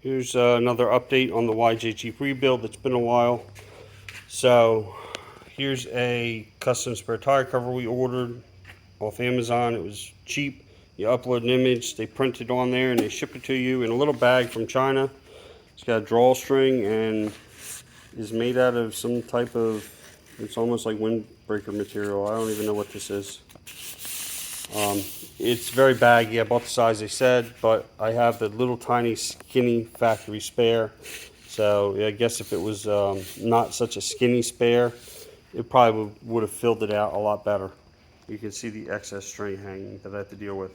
Here's another update on the YJ Jeep rebuild. It's been a while. So here's a custom spare tire cover we ordered off Amazon. It was cheap. You upload an image, they print it on there, and they ship it to you in a little bag from China. It's got a drawstring and is made out of some type of, it's almost like windbreaker material. I don't even know what this is. It's very baggy, about the size they said, but I have the little tiny skinny factory spare. So I guess if it was not such a skinny spare, it probably would have filled it out a lot better. You can see the excess string hanging that I have to deal with.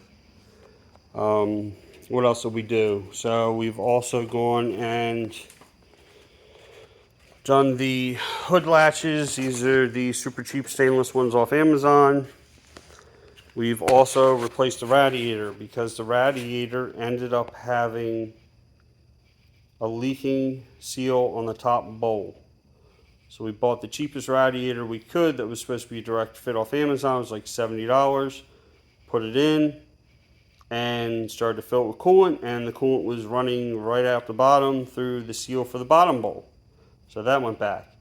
What else did we do? So we've also gone and done the hood latches. These are the super cheap stainless ones off Amazon. We've also replaced the radiator because the radiator ended up having a leaking seal on the top bowl. So we bought the cheapest radiator we could that was supposed to be a direct fit off Amazon. It was like $70. Put it in and started to fill it with coolant, and the coolant was running right out the bottom through the seal for the bottom bowl. So that went back.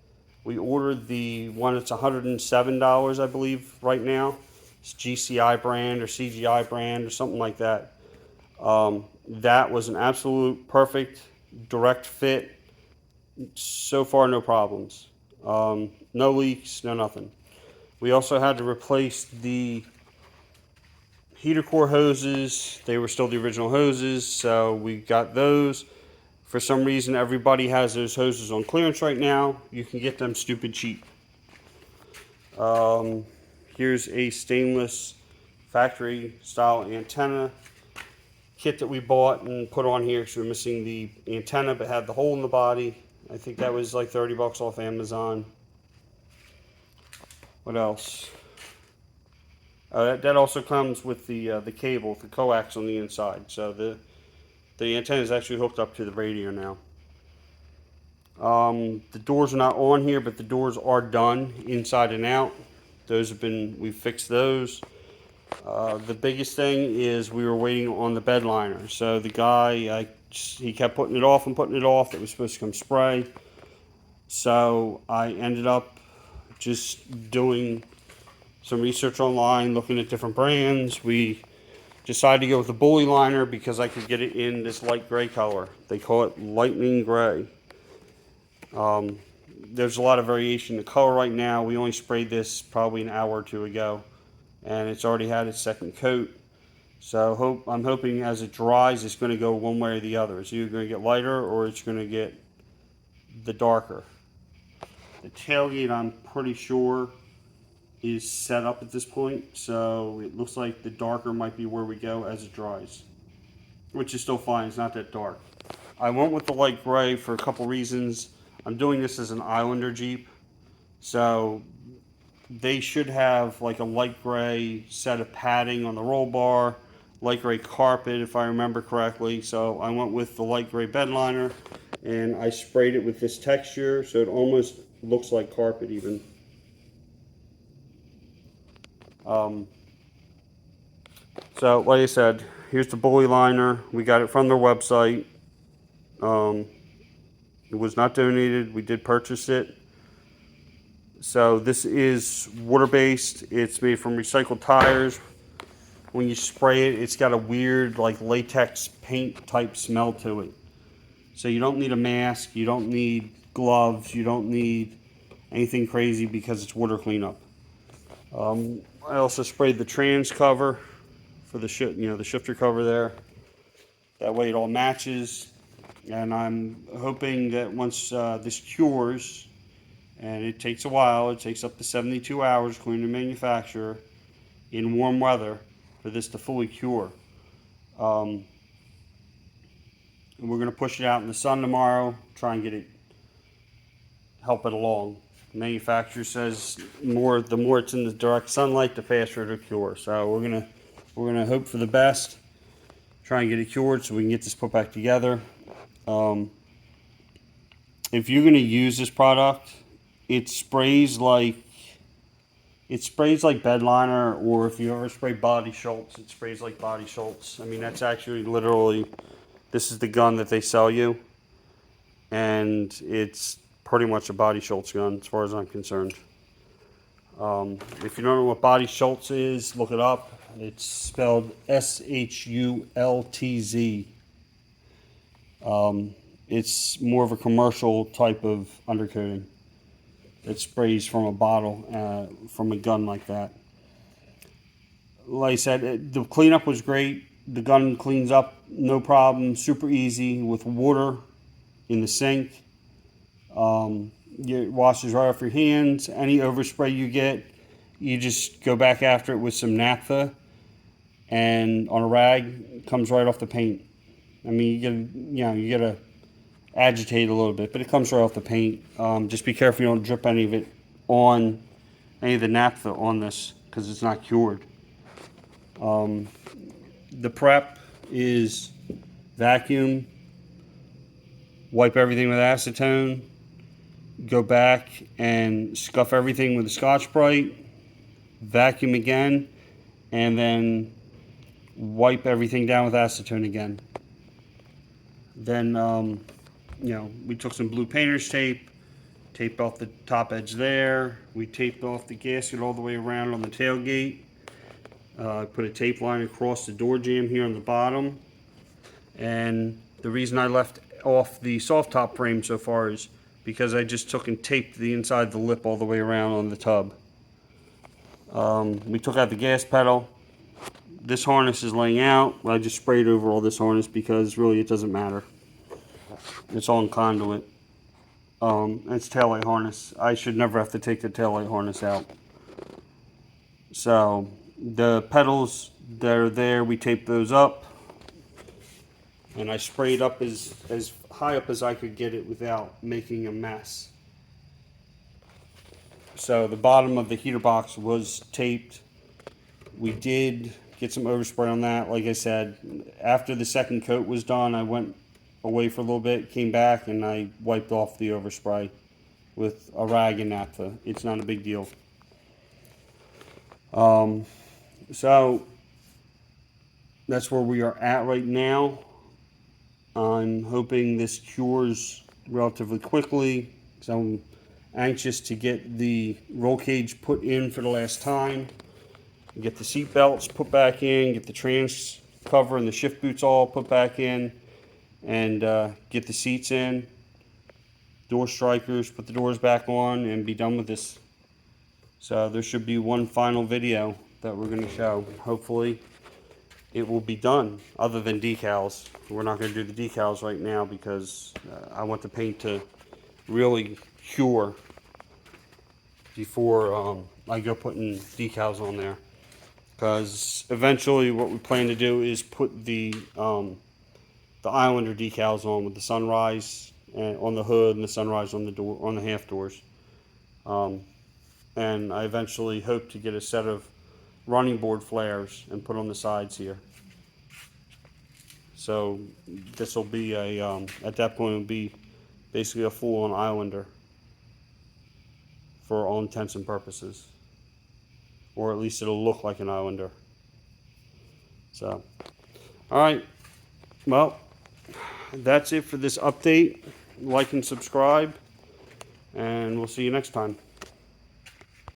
We ordered the one that's $107, I believe, right now. It's GCI brand or CGI brand or something like that. That was an absolute perfect direct fit. So far, no problems. No leaks, no nothing. We also had to replace the heater core hoses. They were still the original hoses, so we got those. For some reason, everybody has those hoses on clearance right now. You can get them stupid cheap. Here's a stainless factory style antenna kit that we bought and put on here because we were missing the antenna but had the hole in the body. I think that was like 30 bucks off Amazon. What else? That also comes with the cable, the coax on the inside. So the antenna is actually hooked up to the radio now. The doors are not on here, but the doors are done inside and out. Those have been, we fixed those. The biggest thing is we were waiting on the bed liner. So the guy, he kept putting it off and putting it off. That was supposed to come spray. So I ended up just doing some research online, looking at different brands. We decided to go with the bully liner because I could get it in this light gray color. They call it lightning gray. There's a lot of variation in the color right now. We only sprayed this probably an hour or two ago, and it's already had its second coat. So I'm hoping as it dries, it's going to go one way or the other. It's either going to get lighter or it's going to get the darker. The tailgate, I'm pretty sure, is set up at this point, so it looks like the darker might be where we go as it dries, which is still fine. It's not that dark. I went with the light gray for a couple reasons. I'm doing this as an Islander Jeep, so they should have like a light gray set of padding on the roll bar, light gray carpet if I remember correctly. So I went with the light gray bed liner and I sprayed it with this texture so it almost looks like carpet even. So like I said, here's the bully liner. We got it from their website. It was not donated. We did purchase it. So this is water-based. It's made from recycled tires. When you spray it, it's got a weird like latex paint type smell to it. So you don't need a mask. You don't need gloves. You don't need anything crazy because it's water cleanup. I also sprayed the trans cover for the the shifter cover there. That way it all matches. And I'm hoping that once this cures, and it takes a while, it takes up to 72 hours according to manufacturer in warm weather for this to fully cure. And we're going to push it out in the sun tomorrow, try and help it along. The manufacturer says the more it's in the direct sunlight, the faster it'll cure. So we're gonna hope for the best, try and get it cured so we can get this put back together. If you're going to use this product, it sprays like bed liner, or if you ever spray Body Schultz, it sprays like Body Schultz. I mean, that's actually literally This is the gun that they sell you, and it's pretty much a Body Schultz gun as far as I'm concerned. If you don't know what Body Schultz is, look it up. It's spelled Schultz. It's more of a commercial type of undercoating. It sprays from a bottle, from a gun like that. Like I said, the cleanup was great. The gun cleans up no problem, super easy with water in the sink. It washes right off your hands. Any overspray you get, you just go back after it with some naphtha, and on a rag, it comes right off the paint. I mean, you gotta agitate a little bit, but it comes right off the paint. Just be careful you don't drip any of it on any of the naphtha on this, because it's not cured. The prep is vacuum, wipe everything with acetone, go back and scuff everything with a Scotch-Brite, vacuum again, and then wipe everything down with acetone again. Then, we took some blue painter's tape, taped off the top edge there. We taped off the gasket all the way around on the tailgate. Put a tape line across the door jamb here on the bottom. And the reason I left off the soft top frame so far is because I just took and taped the inside of the lip all the way around on the tub. We took out the gas pedal. This harness is laying out. I just sprayed over all this harness because really it doesn't matter. It's all in conduit. It's taillight harness. I should never have to take the taillight harness out. So the pedals that are there, we taped those up. And I sprayed up as high up as I could get it without making a mess. So the bottom of the heater box was taped. We did get some overspray on that. Like I said, after the second coat was done, I went away for a little bit, came back, and I wiped off the overspray with a rag and naphtha. It's not a big deal. So that's where we are at right now. I'm hoping this cures relatively quickly, because I'm anxious to get the roll cage put in for the last time, get the seat belts put back in, get the trans cover and the shift boots all put back in, and get the seats in, door strikers, put the doors back on, and be done with this. So there should be one final video that we're going to show. Hopefully it will be done, other than decals. We're not going to do the decals right now because I want the paint to really cure before I go putting decals on there. Because eventually what we plan to do is put the Islander decals on with the sunrise on the hood and the sunrise on the door, on the half doors. And I eventually hope to get a set of running board flares and put on the sides here. So this will be a, at that point, it will be basically a full-on Islander for all intents and purposes. Or at least it'll look like an Islander. So, alright, well, that's it for this update. Like and subscribe, and we'll see you next time.